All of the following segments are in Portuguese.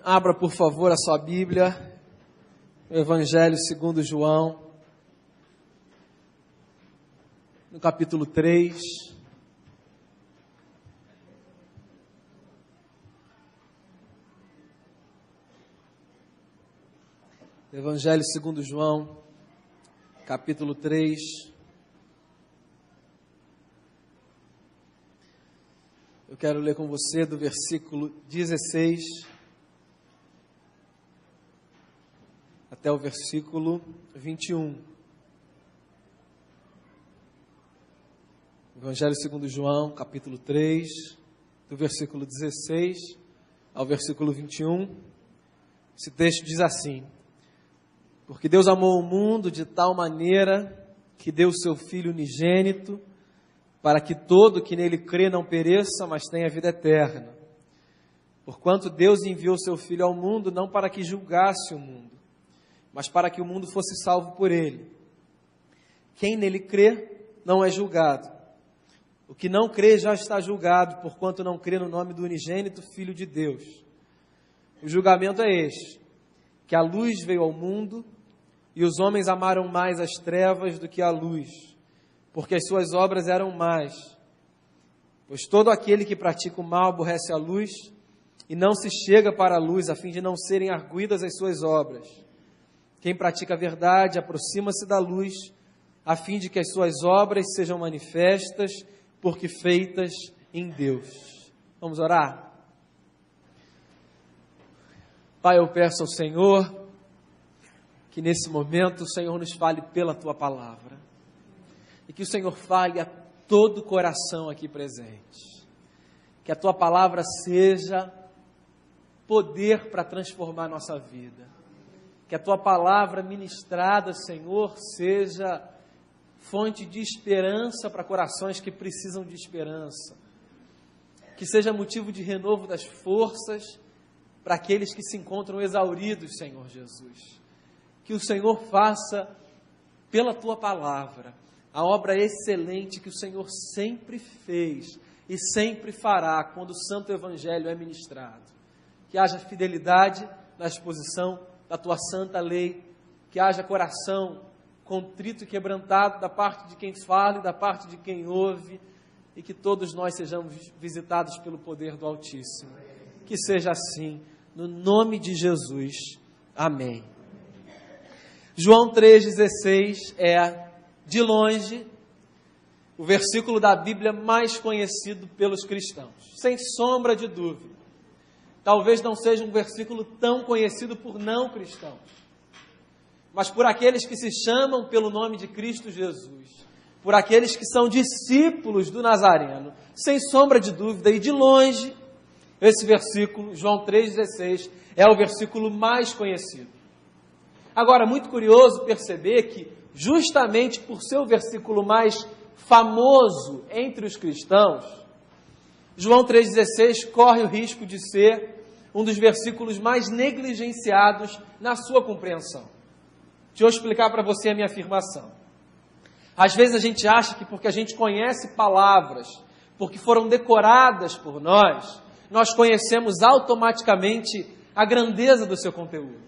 Abra, por favor, a sua Bíblia, o Evangelho segundo João, no capítulo 3. Evangelho segundo João, capítulo 3. Eu quero ler com você do versículo 16 até o versículo 21. Evangelho segundo João, capítulo 3, do versículo 16 ao versículo 21. Esse texto diz assim: Porque Deus amou o mundo de tal maneira que deu o seu Filho unigênito, para que todo que nele crê não pereça, mas tenha vida eterna. Porquanto Deus enviou seu Filho ao mundo, não para que julgasse o mundo, mas para que o mundo fosse salvo por ele. Quem nele crê não é julgado. O que não crê já está julgado, porquanto não crê no nome do unigênito Filho de Deus. O julgamento é este: que a luz veio ao mundo, e os homens amaram mais as trevas do que a luz, porque as suas obras eram más. Pois todo aquele que pratica o mal aborrece a luz, e não se chega para a luz, a fim de não serem arguidas as suas obras. Quem pratica a verdade aproxima-se da luz, a fim de que as suas obras sejam manifestas, porque feitas em Deus. Vamos orar? Pai, eu peço ao Senhor que nesse momento o Senhor nos fale pela Tua palavra, e que o Senhor fale a todo o coração aqui presente, que a Tua palavra seja poder para transformar a nossa vida, que a Tua palavra ministrada, Senhor, seja fonte de esperança para corações que precisam de esperança, que seja motivo de renovo das forças para aqueles que se encontram exauridos, Senhor Jesus. Que o Senhor faça, pela Tua palavra, a obra excelente que o Senhor sempre fez e sempre fará quando o Santo Evangelho é ministrado. Que haja fidelidade na exposição da Tua santa lei, que haja coração contrito e quebrantado da parte de quem fala e da parte de quem ouve, e que todos nós sejamos visitados pelo poder do Altíssimo. Que seja assim, no nome de Jesus. Amém. João 3,16 é, de longe, o versículo da Bíblia mais conhecido pelos cristãos, sem sombra de dúvida. Talvez não seja um versículo tão conhecido por não cristãos, mas por aqueles que se chamam pelo nome de Cristo Jesus, por aqueles que são discípulos do Nazareno, sem sombra de dúvida, e de longe, esse versículo, João 3,16, é o versículo mais conhecido. Agora, muito curioso perceber que, justamente por ser o versículo mais famoso entre os cristãos, João 3,16 corre o risco de ser um dos versículos mais negligenciados na sua compreensão. Deixa eu explicar para você a minha afirmação. Às vezes a gente acha que porque a gente conhece palavras, porque foram decoradas por nós conhecemos automaticamente a grandeza do seu conteúdo.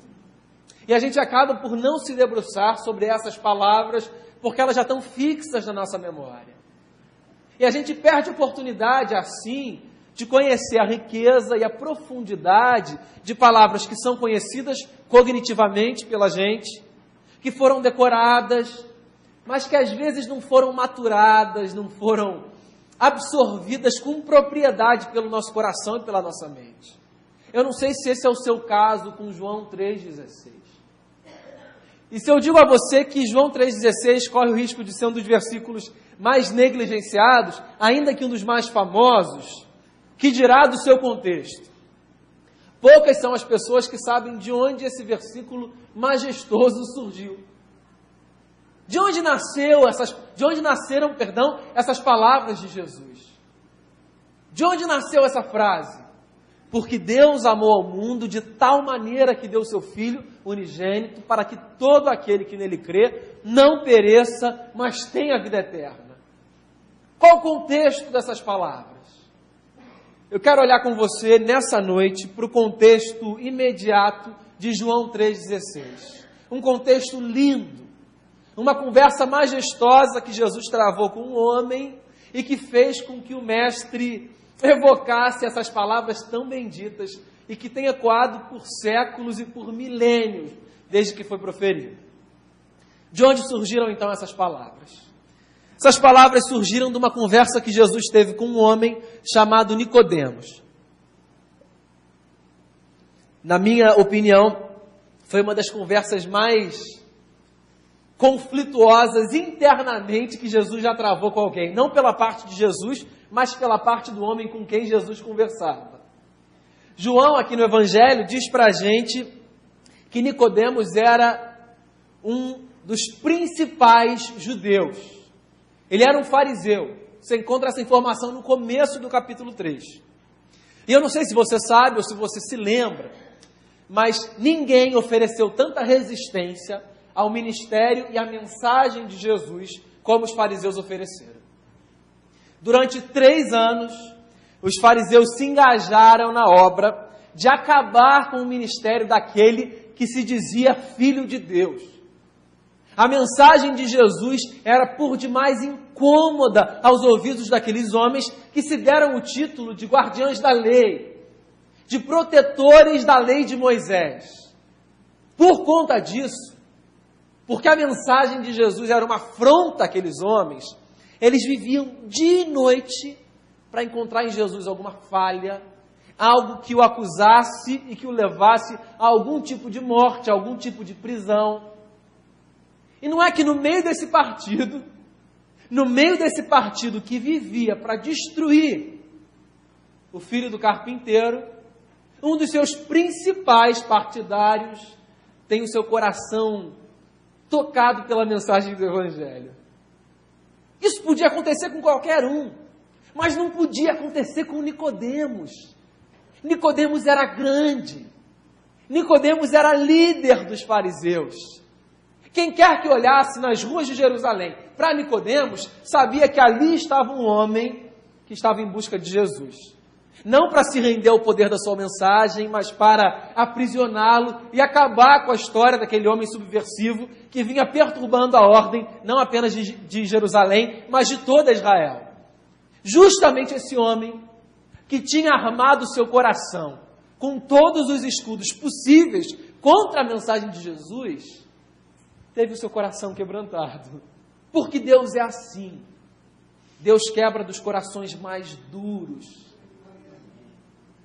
E a gente acaba por não se debruçar sobre essas palavras, porque elas já estão fixas na nossa memória. E a gente perde a oportunidade, assim, de conhecer a riqueza e a profundidade de palavras que são conhecidas cognitivamente pela gente, que foram decoradas, mas que às vezes não foram maturadas, não foram absorvidas com propriedade pelo nosso coração e pela nossa mente. Eu não sei se esse é o seu caso com João 3,16. E se eu digo a você que João 3,16 corre o risco de ser um dos versículos mais negligenciados, ainda que um dos mais famosos, que dirá do seu contexto? Poucas são as pessoas que sabem de onde esse versículo majestoso surgiu. De onde nasceram essas palavras de Jesus? De onde nasceu essa frase? Porque Deus amou ao mundo de tal maneira que deu o seu Filho unigênito, para que todo aquele que nele crê não pereça, mas tenha vida eterna. Qual o contexto dessas palavras? Eu quero olhar com você nessa noite para o contexto imediato de João 3,16. Um contexto lindo, uma conversa majestosa que Jesus travou com um homem e que fez com que o mestre evocasse essas palavras tão benditas e que tem ecoado por séculos e por milênios desde que foi proferido. De onde surgiram então essas palavras? Essas palavras surgiram de uma conversa que Jesus teve com um homem chamado Nicodemos. Na minha opinião, foi uma das conversas mais conflituosas internamente que Jesus já travou com alguém. Não pela parte de Jesus, mas pela parte do homem com quem Jesus conversava. João, aqui no Evangelho, diz para a gente que Nicodemos era um dos principais judeus. Ele era um fariseu. Você encontra essa informação no começo do capítulo 3. E eu não sei se você sabe ou se você se lembra, mas ninguém ofereceu tanta resistência ao ministério e à mensagem de Jesus como os fariseus ofereceram. Durante 3 anos, os fariseus se engajaram na obra de acabar com o ministério daquele que se dizia filho de Deus. A mensagem de Jesus era por demais incômoda aos ouvidos daqueles homens que se deram o título de guardiães da lei, de protetores da lei de Moisés. Por conta disso, porque a mensagem de Jesus era uma afronta àqueles homens, eles viviam dia e noite para encontrar em Jesus alguma falha, algo que o acusasse e que o levasse a algum tipo de morte, a algum tipo de prisão. E não é que no meio desse partido que vivia para destruir o filho do carpinteiro, um dos seus principais partidários tem o seu coração tocado pela mensagem do Evangelho. Isso podia acontecer com qualquer um, mas não podia acontecer com Nicodemos. Nicodemos era grande, Nicodemos era líder dos fariseus. Quem quer que olhasse nas ruas de Jerusalém para Nicodemos, sabia que ali estava um homem que estava em busca de Jesus. Não para se render ao poder da sua mensagem, mas para aprisioná-lo e acabar com a história daquele homem subversivo que vinha perturbando a ordem, não apenas de Jerusalém, mas de toda Israel. Justamente esse homem que tinha armado seu coração com todos os escudos possíveis contra a mensagem de Jesus, teve o seu coração quebrantado. Porque Deus é assim. Deus quebra dos corações mais duros.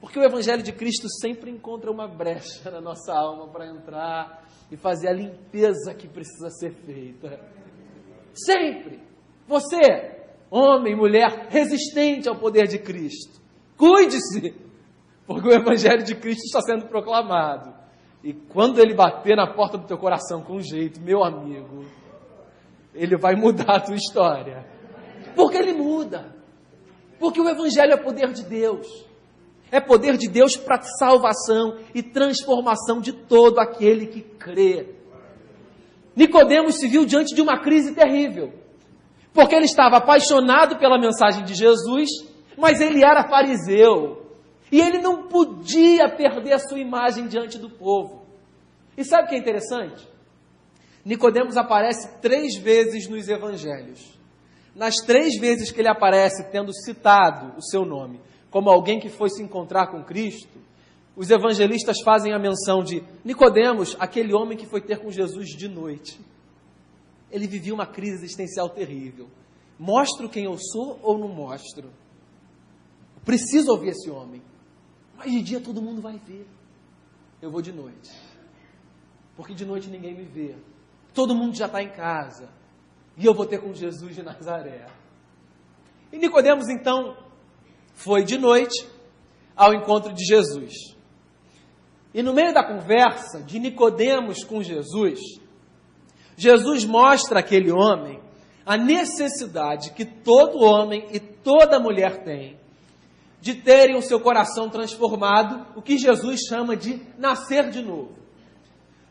Porque o Evangelho de Cristo sempre encontra uma brecha na nossa alma para entrar e fazer a limpeza que precisa ser feita. Sempre. Você, homem, mulher, resistente ao poder de Cristo, cuide-se, porque o Evangelho de Cristo está sendo proclamado. E quando ele bater na porta do teu coração com jeito, meu amigo, ele vai mudar a tua história. Porque ele muda. Porque o Evangelho é poder de Deus. É poder de Deus para salvação e transformação de todo aquele que crê. Nicodemos se viu diante de uma crise terrível. Porque ele estava apaixonado pela mensagem de Jesus, mas ele era fariseu. E ele não podia perder a sua imagem diante do povo. E sabe o que é interessante? Nicodemos aparece 3 vezes nos evangelhos. Nas 3 vezes que ele aparece tendo citado o seu nome como alguém que foi se encontrar com Cristo, os evangelistas fazem a menção de Nicodemos, aquele homem que foi ter com Jesus de noite. Ele vivia uma crise existencial terrível. Mostro quem eu sou ou não mostro? Preciso ouvir esse homem. Mas de dia todo mundo vai ver. Eu vou de noite. Porque de noite ninguém me vê. Todo mundo já está em casa. E eu vou ter com Jesus de Nazaré. E Nicodemos, então, foi de noite ao encontro de Jesus. E no meio da conversa de Nicodemos com Jesus, Jesus mostra àquele homem a necessidade que todo homem e toda mulher tem de terem o seu coração transformado, o que Jesus chama de nascer de novo.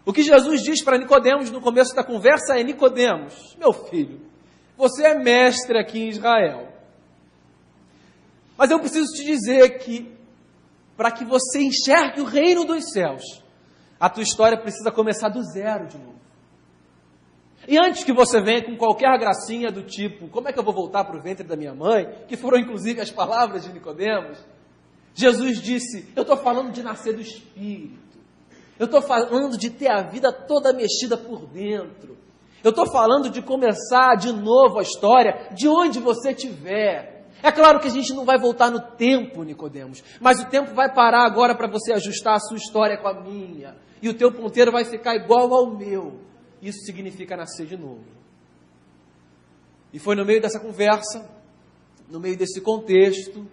O que Jesus diz para Nicodemos no começo da conversa é: Nicodemos, meu filho, você é mestre aqui em Israel. Mas eu preciso te dizer que, para que você enxergue o reino dos céus, a tua história precisa começar do zero de novo. E antes que você venha com qualquer gracinha do tipo, como é que eu vou voltar para o ventre da minha mãe? Que foram inclusive as palavras de Nicodemos. Jesus disse, eu estou falando de nascer do Espírito. Eu estou falando de ter a vida toda mexida por dentro. Eu estou falando de começar de novo a história de onde você estiver. É claro que a gente não vai voltar no tempo, Nicodemos, mas o tempo vai parar agora para você ajustar a sua história com a minha. E o teu ponteiro vai ficar igual ao meu. Isso significa nascer de novo. E foi no meio dessa conversa, no meio desse contexto,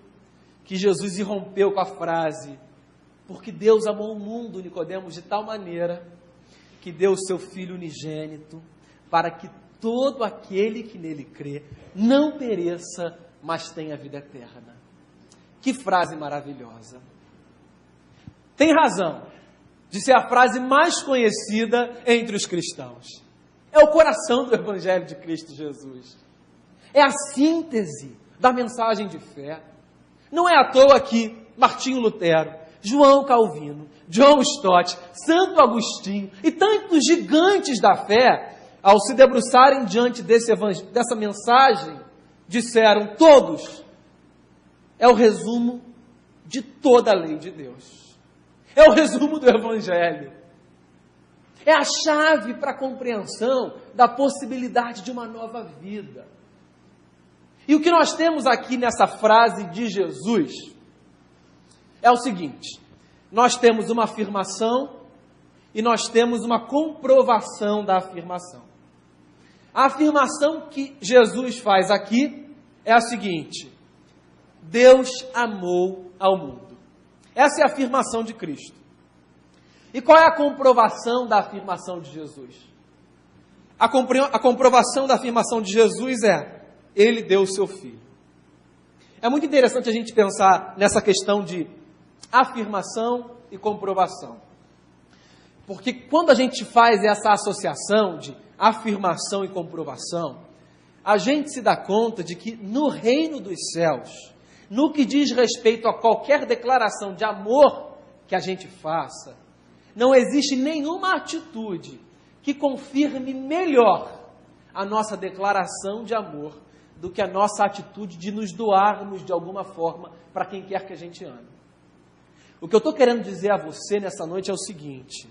que Jesus irrompeu com a frase, porque Deus amou o mundo, Nicodemos, de tal maneira que deu o seu Filho unigênito, para que todo aquele que nele crê não pereça, mas tenha vida eterna. Que frase maravilhosa. Tem razão de ser a frase mais conhecida entre os cristãos. É o coração do Evangelho de Cristo Jesus. É a síntese da mensagem de fé. Não é à toa que Martinho Lutero, João Calvino, John Stott, Santo Agostinho e tantos gigantes da fé, ao se debruçarem diante dessa mensagem, disseram todos, é o resumo de toda a lei de Deus. É o resumo do Evangelho. É a chave para a compreensão da possibilidade de uma nova vida. E o que nós temos aqui nessa frase de Jesus é o seguinte, nós temos uma afirmação e nós temos uma comprovação da afirmação. A afirmação que Jesus faz aqui é a seguinte, Deus amou ao mundo. Essa é a afirmação de Cristo. E qual é a comprovação da afirmação de Jesus? A comprovação da afirmação de Jesus é, Ele deu o seu Filho. É muito interessante a gente pensar nessa questão de afirmação e comprovação. Porque quando a gente faz essa associação de afirmação e comprovação, a gente se dá conta de que no reino dos céus, no que diz respeito a qualquer declaração de amor que a gente faça, não existe nenhuma atitude que confirme melhor a nossa declaração de amor do que a nossa atitude de nos doarmos de alguma forma para quem quer que a gente ame. O que eu estou querendo dizer a você nessa noite é o seguinte,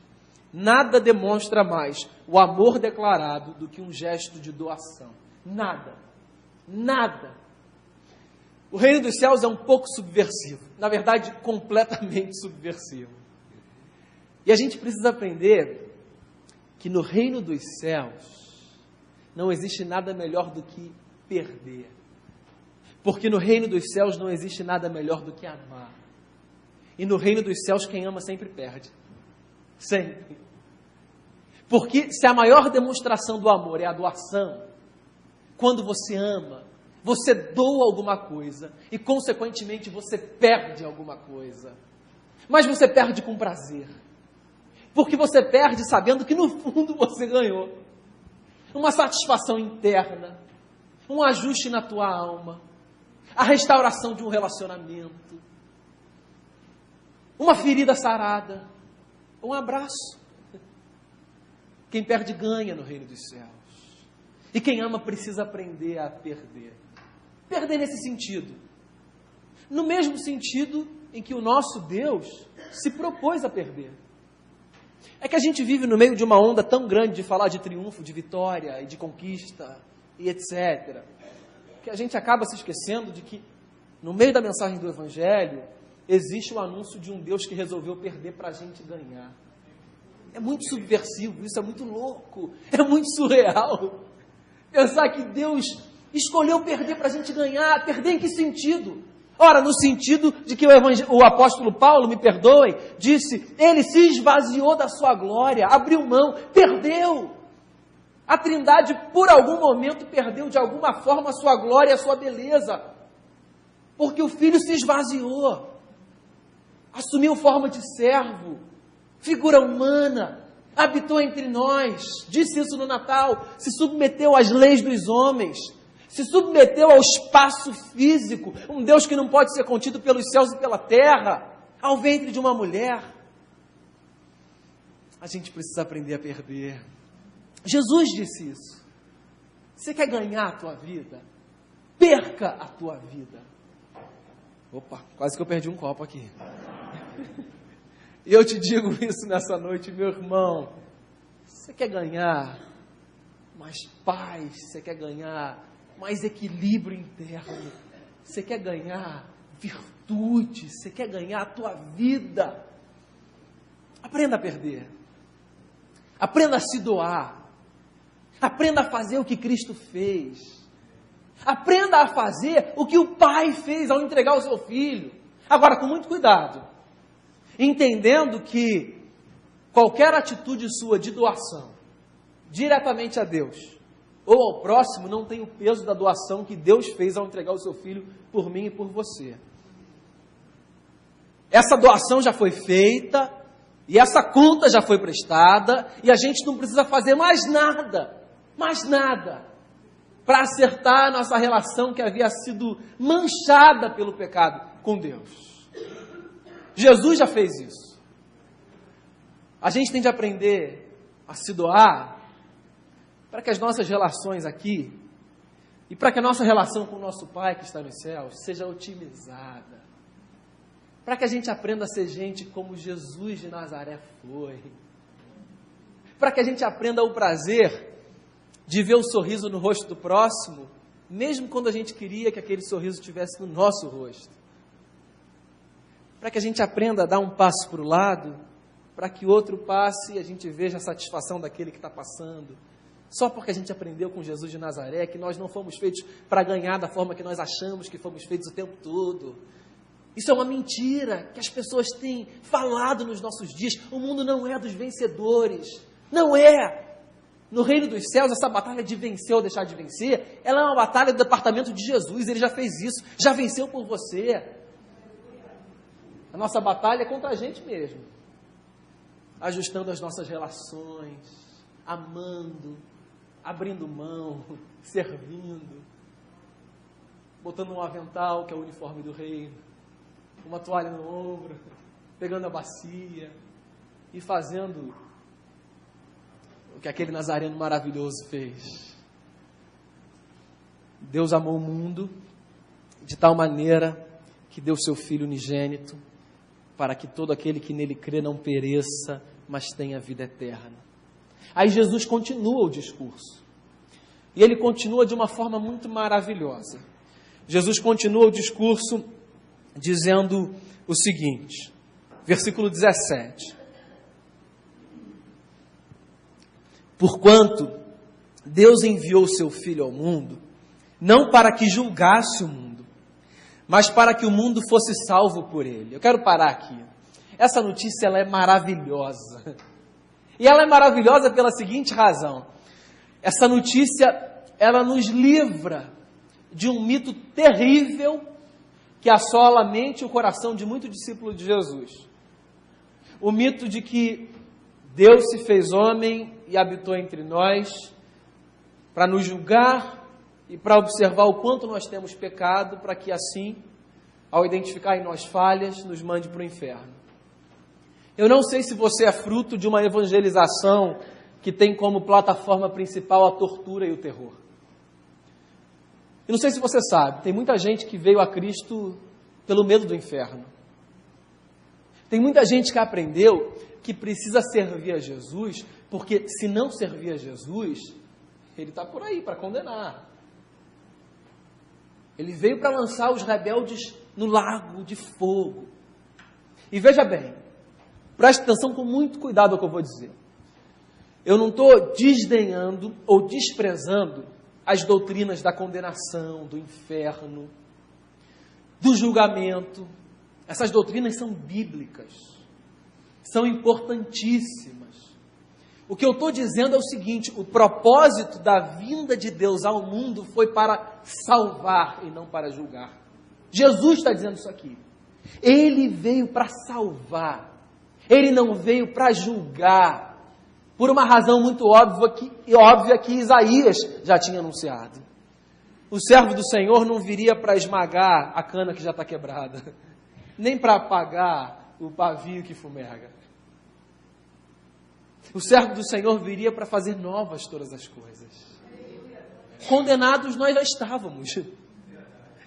nada demonstra mais o amor declarado do que um gesto de doação. Nada. Nada. O reino dos céus é um pouco subversivo, na verdade, completamente subversivo. E a gente precisa aprender que no reino dos céus não existe nada melhor do que perder. Porque no reino dos céus não existe nada melhor do que amar. E no reino dos céus quem ama sempre perde. Sempre. Porque se a maior demonstração do amor é a doação, quando você ama, você doa alguma coisa e, consequentemente, você perde alguma coisa. Mas você perde com prazer. Porque você perde sabendo que, no fundo, você ganhou. Uma satisfação interna, um ajuste na tua alma, a restauração de um relacionamento, uma ferida sarada, um abraço. Quem perde ganha no reino dos céus. E quem ama precisa aprender a perder. Perder nesse sentido. No mesmo sentido em que o nosso Deus se propôs a perder. É que a gente vive no meio de uma onda tão grande de falar de triunfo, de vitória e de conquista e etc. Que a gente acaba se esquecendo de que no meio da mensagem do Evangelho existe o anúncio de um Deus que resolveu perder para a gente ganhar. É muito subversivo, isso é muito louco, é muito surreal. Pensar que Deus escolheu perder para a gente ganhar. Perder em que sentido? Ora, no sentido de que o apóstolo Paulo, me perdoem, disse, ele se esvaziou da sua glória, abriu mão, perdeu. A Trindade, por algum momento, perdeu de alguma forma a sua glória e a sua beleza. Porque o Filho se esvaziou. Assumiu forma de servo, figura humana, habitou entre nós, disse isso no Natal, se submeteu às leis dos homens, se submeteu ao espaço físico, um Deus que não pode ser contido pelos céus e pela terra, ao ventre de uma mulher. A gente precisa aprender a perder. Jesus disse isso. Você quer ganhar a tua vida? Perca a tua vida. Opa, quase que eu perdi um copo aqui. E eu te digo isso nessa noite, meu irmão. Você quer ganhar mais paz? Você quer ganhar mais equilíbrio interno? Você quer ganhar virtude? Você quer ganhar a tua vida? Aprenda a perder. Aprenda a se doar. Aprenda a fazer o que Cristo fez. Aprenda a fazer o que o Pai fez ao entregar o seu Filho. Agora, com muito cuidado. Entendendo que qualquer atitude sua de doação, diretamente a Deus, ou ao próximo, não tem o peso da doação que Deus fez ao entregar o seu Filho por mim e por você. Essa doação já foi feita, e essa conta já foi prestada, e a gente não precisa fazer mais nada, para acertar a nossa relação que havia sido manchada pelo pecado com Deus. Jesus já fez isso. A gente tem de aprender a se doar para que as nossas relações aqui e para que a nossa relação com o nosso Pai que está nos céus seja otimizada. Para que a gente aprenda a ser gente como Jesus de Nazaré foi. Para que a gente aprenda o prazer de ver o sorriso no rosto do próximo, mesmo quando a gente queria que aquele sorriso estivesse no nosso rosto. Para que a gente aprenda a dar um passo para o lado, para que outro passe e a gente veja a satisfação daquele que está passando. Só porque a gente aprendeu com Jesus de Nazaré que nós não fomos feitos para ganhar da forma que nós achamos que fomos feitos o tempo todo. Isso é uma mentira que as pessoas têm falado nos nossos dias. O mundo não é dos vencedores. Não é. No reino dos céus, essa batalha de vencer ou deixar de vencer, ela é uma batalha do departamento de Jesus. Ele já fez isso, já venceu por você. A nossa batalha é contra a gente mesmo. Ajustando as nossas relações, amando, abrindo mão, servindo, botando um avental, que é o uniforme do reino, uma toalha no ombro, pegando a bacia e fazendo o que aquele nazareno maravilhoso fez. Deus amou o mundo de tal maneira que deu seu Filho unigênito para que todo aquele que nele crê não pereça, mas tenha vida eterna. Aí Jesus continua o discurso. E ele continua de uma forma muito maravilhosa. Jesus continua o discurso dizendo o seguinte, versículo 17. Porquanto Deus enviou o seu Filho ao mundo, não para que julgasse o mundo, mas para que o mundo fosse salvo por ele. Eu quero parar aqui. Essa notícia ela é maravilhosa. E ela é maravilhosa pela seguinte razão. Essa notícia, ela nos livra de um mito terrível que assola a mente e o coração de muito discípulo de Jesus. O mito de que Deus se fez homem e habitou entre nós para nos julgar e para observar o quanto nós temos pecado, para que assim, ao identificar em nós falhas, nos mande para o inferno. Eu não sei se você é fruto de uma evangelização que tem como plataforma principal a tortura e o terror. Eu não sei se você sabe, tem muita gente que veio a Cristo pelo medo do inferno. Tem muita gente que aprendeu que precisa servir a Jesus, porque se não servir a Jesus, ele está por aí para condenar. Ele veio para lançar os rebeldes no lago de fogo. E veja bem, preste atenção com muito cuidado ao que eu vou dizer. Eu não estou desdenhando ou desprezando as doutrinas da condenação, do inferno, do julgamento. Essas doutrinas são bíblicas, são importantíssimas. O que eu estou dizendo é o seguinte, o propósito da vinda de Deus ao mundo foi para salvar e não para julgar. Jesus está dizendo isso aqui. Ele veio para salvar. Ele não veio para julgar. Por uma razão muito óbvia que Isaías já tinha anunciado. O servo do Senhor não viria para esmagar a cana que já está quebrada, nem para apagar o pavio que fumega. O servo do Senhor viria para fazer novas todas as coisas. Condenados nós já estávamos.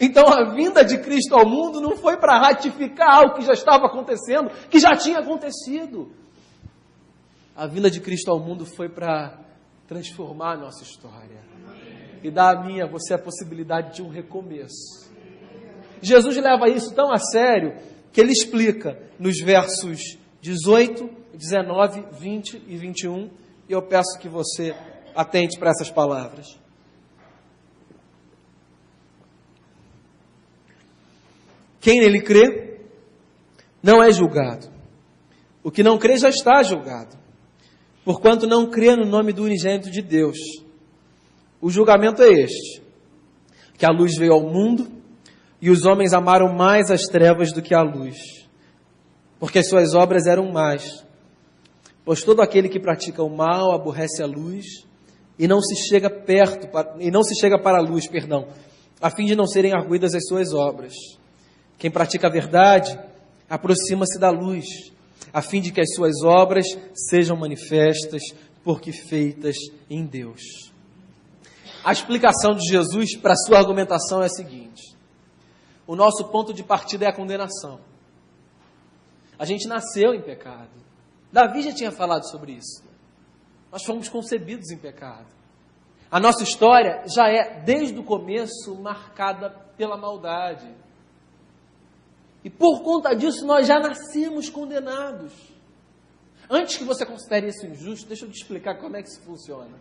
Então a vinda de Cristo ao mundo não foi para ratificar o que já estava acontecendo, que já tinha acontecido. A vinda de Cristo ao mundo foi para transformar a nossa história e dar a mim, a você, a possibilidade de um recomeço. Jesus leva isso tão a sério que ele explica nos versos 18, 19, 20 e 21, e eu peço que você atente para essas palavras. Quem nele crê não é julgado. O que não crê já está julgado, porquanto não crê no nome do unigênito de Deus. O julgamento é este, que a luz veio ao mundo e os homens amaram mais as trevas do que a luz, porque as suas obras eram más. Pois todo aquele que pratica o mal aborrece a luz e não se chega para a luz, a fim de não serem arguidas as suas obras. Quem pratica a verdade aproxima-se da luz, a fim de que as suas obras sejam manifestas, porque feitas em Deus. A explicação de Jesus para a sua argumentação é a seguinte: o nosso ponto de partida é a condenação. A gente nasceu em pecado. Davi já tinha falado sobre isso. Nós fomos concebidos em pecado. A nossa história já é, desde o começo, marcada pela maldade. E por conta disso, nós já nascemos condenados. Antes que você considere isso injusto, deixa eu te explicar como é que isso funciona.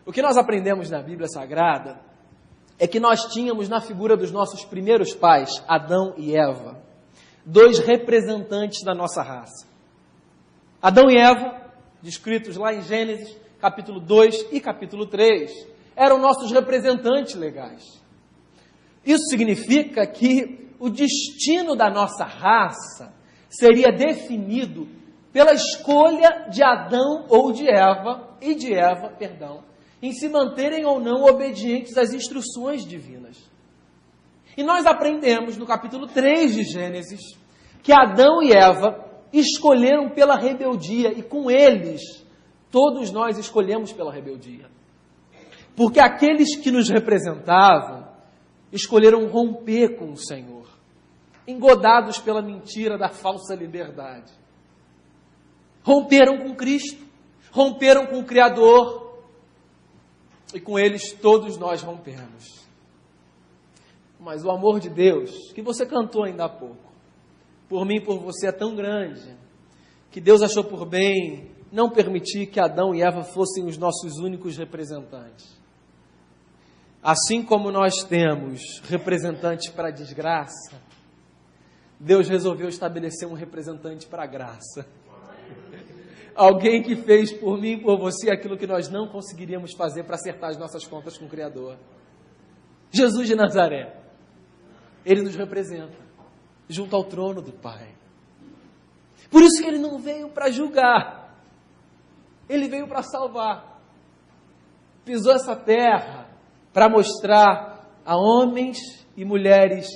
O que nós aprendemos na Bíblia Sagrada é que nós tínhamos na figura dos nossos primeiros pais, Adão e Eva, dois representantes da nossa raça. Adão e Eva, descritos lá em Gênesis, capítulo 2 e capítulo 3, eram nossos representantes legais. Isso significa que o destino da nossa raça seria definido pela escolha de Adão ou de Eva, em se manterem ou não obedientes às instruções divinas. E nós aprendemos no capítulo 3 de Gênesis que Adão e Eva escolheram pela rebeldia, e com eles, todos nós escolhemos pela rebeldia. Porque aqueles que nos representavam escolheram romper com o Senhor, engodados pela mentira da falsa liberdade. Romperam com Cristo, romperam com o Criador, e com eles todos nós rompemos. Mas o amor de Deus, que você cantou ainda há pouco, por mim e por você é tão grande, que Deus achou por bem não permitir que Adão e Eva fossem os nossos únicos representantes. Assim como nós temos representantes para a desgraça, Deus resolveu estabelecer um representante para a graça. Alguém que fez por mim e por você aquilo que nós não conseguiríamos fazer para acertar as nossas contas com o Criador. Jesus de Nazaré. Ele nos representa junto ao trono do Pai. Por isso que ele não veio para julgar. Ele veio para salvar. Pisou essa terra para mostrar a homens e mulheres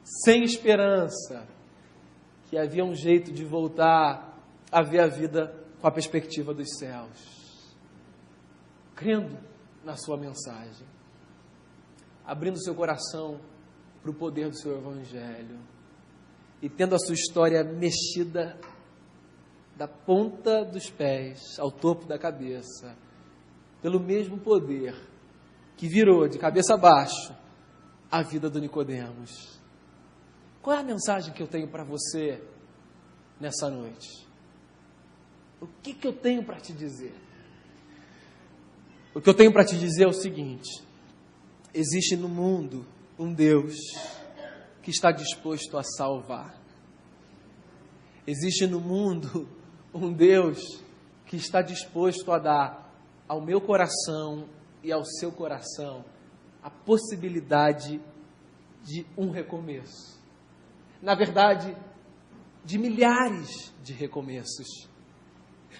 sem esperança que havia um jeito de voltar a ver a vida com a perspectiva dos céus. Crendo na sua mensagem, abrindo seu coração para o poder do seu Evangelho e tendo a sua história mexida da ponta dos pés ao topo da cabeça, pelo mesmo poder que virou de cabeça abaixo a vida do Nicodemos. Qual é a mensagem que eu tenho para você nessa noite? O que eu tenho para te dizer? O que eu tenho para te dizer é o seguinte: existe no mundo um Deus que está disposto a salvar. Existe no mundo um Deus que está disposto a dar ao meu coração e ao seu coração a possibilidade de um recomeço. Na verdade, de milhares de recomeços.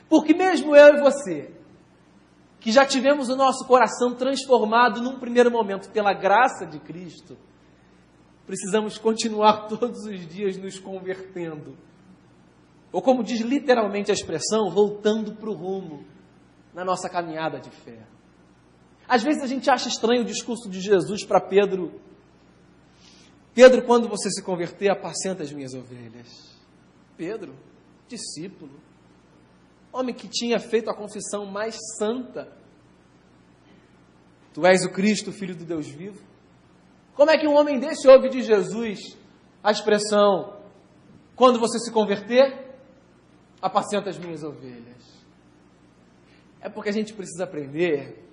Porque mesmo eu e você, que já tivemos o nosso coração transformado num primeiro momento pela graça de Cristo, precisamos continuar todos os dias nos convertendo. Ou como diz literalmente a expressão, voltando para o rumo na nossa caminhada de fé. Às vezes a gente acha estranho o discurso de Jesus para Pedro. Pedro, quando você se converter, apacenta as minhas ovelhas. Pedro, discípulo, homem que tinha feito a confissão mais santa. Tu és o Cristo, Filho do Deus vivo. Como é que um homem desse ouve de Jesus a expressão, quando você se converter, apacenta as minhas ovelhas? É porque a gente precisa aprender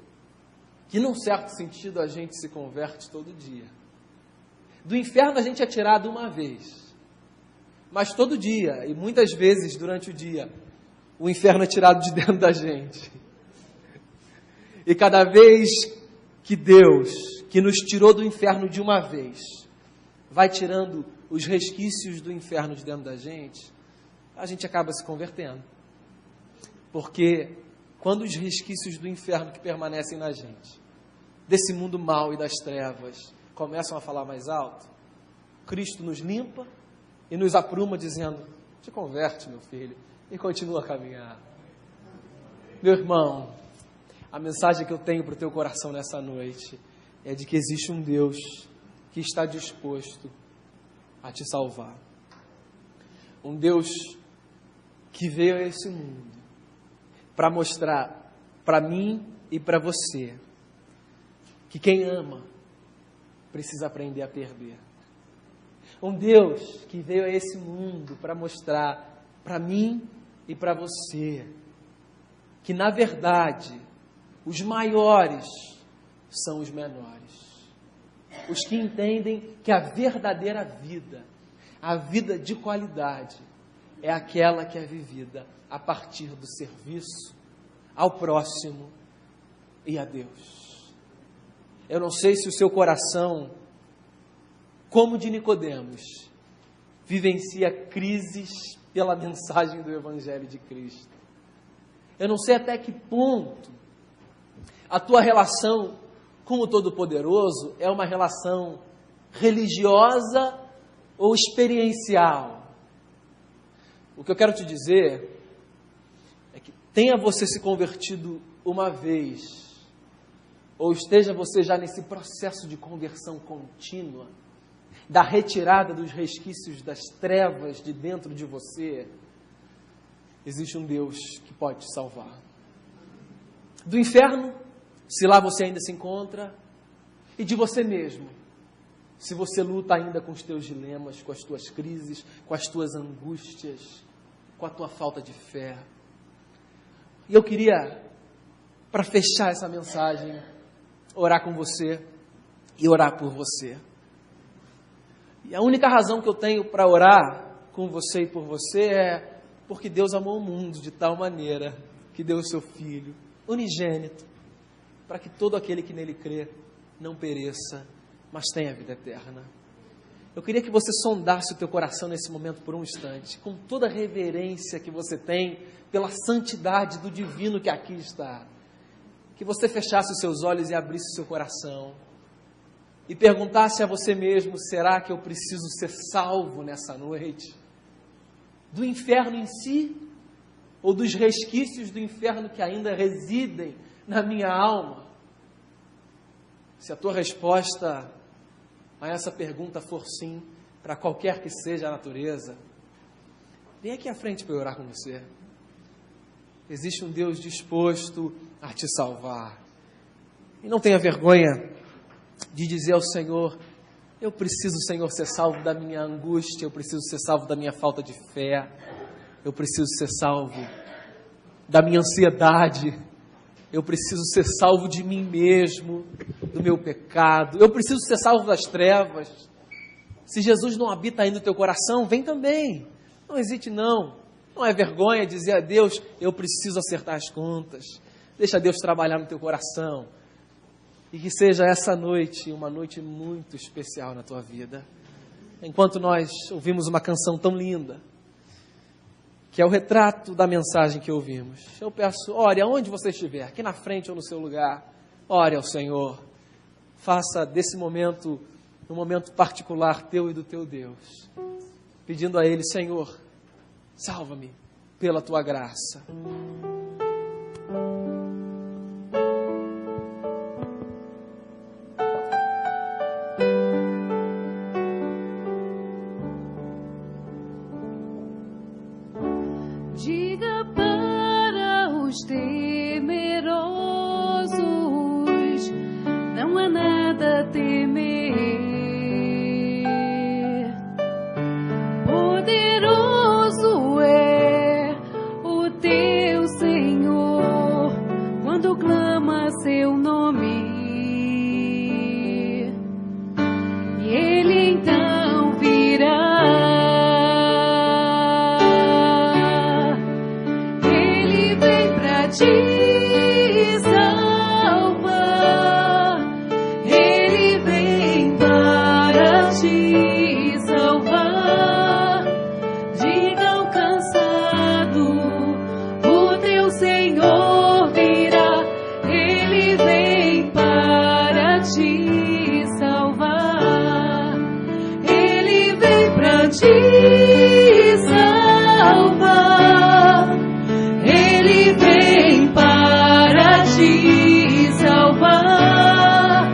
que, num certo sentido, a gente se converte todo dia. Do inferno a gente é tirado uma vez, mas todo dia, e muitas vezes durante o dia, o inferno é tirado de dentro da gente. E cada vez que Deus, que nos tirou do inferno de uma vez, vai tirando os resquícios do inferno de dentro da gente, a gente acaba se convertendo. Porque quando os resquícios do inferno que permanecem na gente, desse mundo mau e das trevas, começam a falar mais alto, Cristo nos limpa e nos apruma dizendo, te converte, meu filho, e continua a caminhar. Meu irmão, a mensagem que eu tenho para o teu coração nessa noite é de que existe um Deus que está disposto a te salvar. Um Deus que veio a esse mundo para mostrar para mim e para você que quem ama precisa aprender a perder. Um Deus que veio a esse mundo para mostrar para mim e para você que, na verdade, os maiores são os menores. Os que entendem que a verdadeira vida, a vida de qualidade, é aquela que é vivida a partir do serviço ao próximo e a Deus. Eu não sei se o seu coração, como de Nicodemos, vivencia crises pela mensagem do Evangelho de Cristo. Eu não sei até que ponto a tua relação com o Todo-Poderoso é uma relação religiosa ou experiencial. O que eu quero te dizer é que tenha você se convertido uma vez, ou esteja você já nesse processo de conversão contínua, da retirada dos resquícios das trevas de dentro de você, existe um Deus que pode te salvar. Do inferno, se lá você ainda se encontra, e de você mesmo, se você luta ainda com os teus dilemas, com as tuas crises, com as tuas angústias, com a tua falta de fé. E eu queria, para fechar essa mensagem, orar com você e orar por você. E a única razão que eu tenho para orar com você e por você é porque Deus amou o mundo de tal maneira que deu o seu Filho unigênito, para que todo aquele que nele crê não pereça, mas tenha vida eterna. Eu queria que você sondasse o teu coração nesse momento por um instante, com toda a reverência que você tem pela santidade do divino que aqui está. Que você fechasse os seus olhos e abrisse o seu coração e perguntasse a você mesmo, será que eu preciso ser salvo nessa noite? Do inferno em si? Ou dos resquícios do inferno que ainda residem na minha alma? Se a tua resposta a essa pergunta for sim, para qualquer que seja a natureza, vem aqui à frente para eu orar com você. Existe um Deus disposto a te salvar. E não tenha vergonha de dizer ao Senhor, eu preciso, Senhor, ser salvo da minha angústia, eu preciso ser salvo da minha falta de fé, eu preciso ser salvo da minha ansiedade, eu preciso ser salvo de mim mesmo, do meu pecado, eu preciso ser salvo das trevas. Se Jesus não habita aí no teu coração, vem também, não hesite não, não é vergonha dizer a Deus, eu preciso acertar as contas, deixa Deus trabalhar no teu coração, e que seja essa noite uma noite muito especial na tua vida. Enquanto nós ouvimos uma canção tão linda, que é o retrato da mensagem que ouvimos. Eu peço, ore aonde você estiver, aqui na frente ou no seu lugar, ore ao Senhor. Faça desse momento um momento particular teu e do teu Deus, pedindo a Ele, Senhor, salva-me pela tua graça. Diga para os temerosos, não há nada a temer. Poderoso é o teu Senhor, quando clama seu nome. E Ele então virá. Te salvar, Ele vem para te salvar. Diga ao cansado, o teu Senhor virá. Ele vem para te salvar. Ele vem para te salvar. Ele vem para te salvar.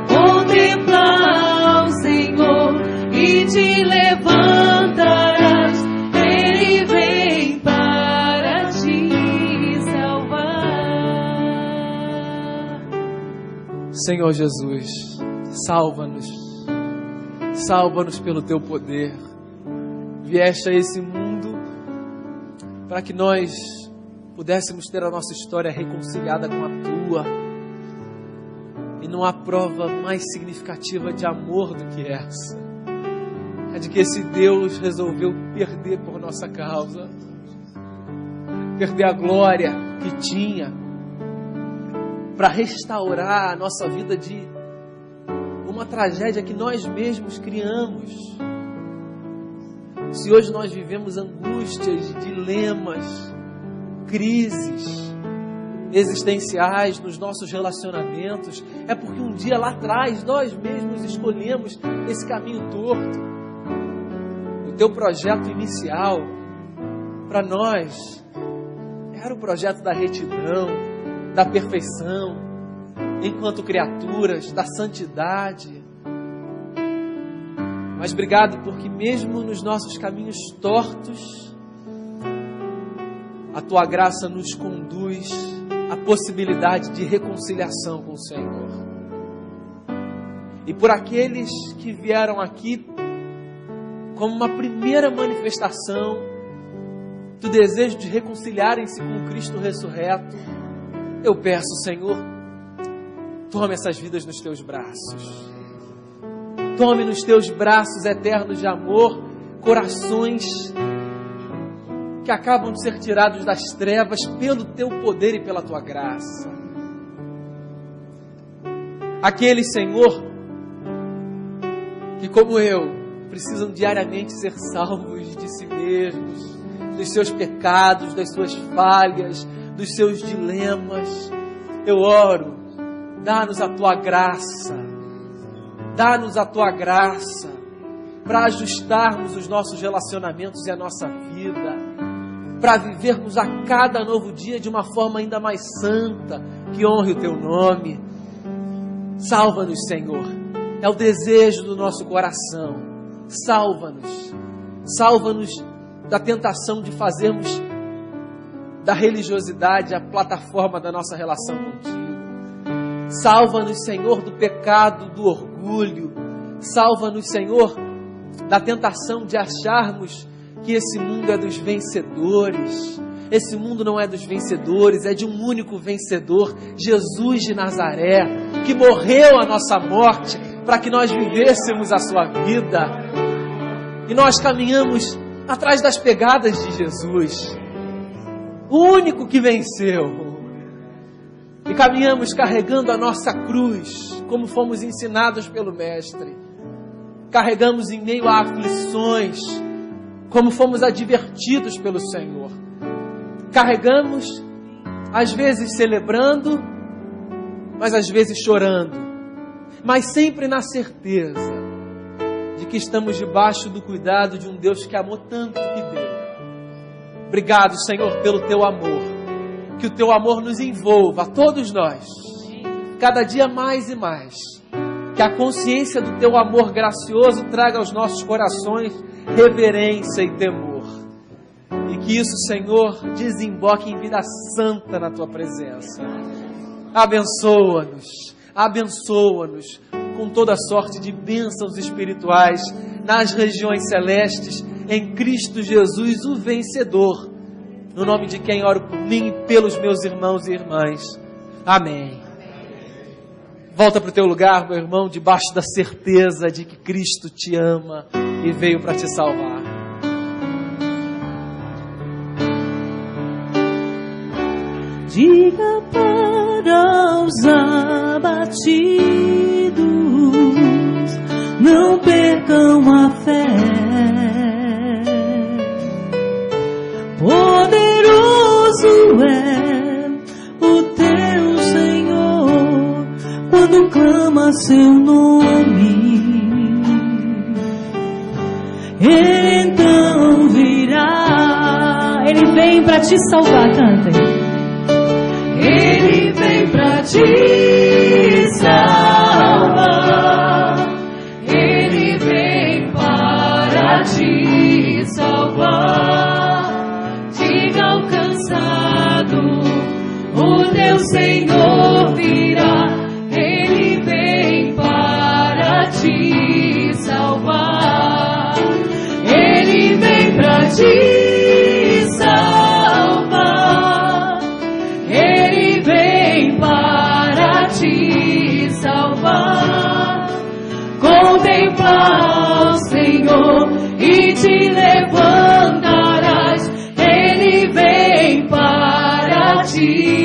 Contempla ao Senhor e te levantarás. Ele vem para te salvar. Senhor Jesus, salva-nos. Salva-nos pelo teu poder. Vieste a esse mundo para que nós pudéssemos ter a nossa história reconciliada com a tua. E não há prova mais significativa de amor do que essa. É de que esse Deus resolveu perder por nossa causa. Perder a glória que tinha para restaurar a nossa vida de uma tragédia que nós mesmos criamos. Se hoje nós vivemos angústias, dilemas, crises existenciais nos nossos relacionamentos, é porque um dia lá atrás nós mesmos escolhemos esse caminho torto. O teu projeto inicial para nós era o projeto da retidão, da perfeição, enquanto criaturas, da santidade. Mas obrigado porque mesmo nos nossos caminhos tortos, a tua graça nos conduz à possibilidade de reconciliação com o Senhor. E por aqueles que vieram aqui como uma primeira manifestação do desejo de reconciliarem-se com o Cristo ressurreto, eu peço, Senhor, tome essas vidas nos teus braços. Tome nos teus braços eternos de amor corações que acabam de ser tirados das trevas pelo teu poder e pela tua graça. Aqueles, Senhor, que como eu, precisam diariamente ser salvos de si mesmos, dos seus pecados, das suas falhas, dos seus dilemas. Eu oro, dá-nos a tua graça, dá-nos a tua graça para ajustarmos os nossos relacionamentos e a nossa vida, para vivermos a cada novo dia de uma forma ainda mais santa, que honre o teu nome. Salva-nos, Senhor, é o desejo do nosso coração. Salva-nos, salva-nos da tentação de fazermos da religiosidade a plataforma da nossa relação contigo. Salva-nos, Senhor, do pecado, do orgulho. Salva-nos, Senhor, da tentação de acharmos que esse mundo é dos vencedores. Esse mundo não é dos vencedores, é de um único vencedor, Jesus de Nazaré, que morreu a nossa morte para que nós vivêssemos a sua vida. E nós caminhamos atrás das pegadas de Jesus, o único que venceu. E caminhamos carregando a nossa cruz, como fomos ensinados pelo Mestre. Carregamos em meio a aflições, como fomos advertidos pelo Senhor. Carregamos, às vezes celebrando, mas às vezes chorando, mas sempre na certeza de que estamos debaixo do cuidado de um Deus que amou tanto que deu. Obrigado, Senhor, pelo Teu amor. Que o Teu amor nos envolva, a todos nós, cada dia mais e mais. Que a consciência do Teu amor gracioso traga aos nossos corações reverência e temor. E que isso, Senhor, desemboque em vida santa na Tua presença. Abençoa-nos, abençoa-nos com toda sorte de bênçãos espirituais nas regiões celestes, em Cristo Jesus, o vencedor. No nome de quem oro por mim e pelos meus irmãos e irmãs. Amém. Volta para o teu lugar, meu irmão, debaixo da certeza de que Cristo te ama e veio para te salvar. Diga para os abatidos, não percam a fé. Poderoso é o teu Senhor, quando clama seu nome. Ele então virá. Ele vem para te salvar, cantem. Ele vem para te salvar. Ele vem para te salvar. Diga ao cansado, o teu Senhor virá. Ele vem para te salvar. Ele vem para te salvar. Ele vem para te salvar. Contemplar o Senhor e te levantarás. Ele vem para ti.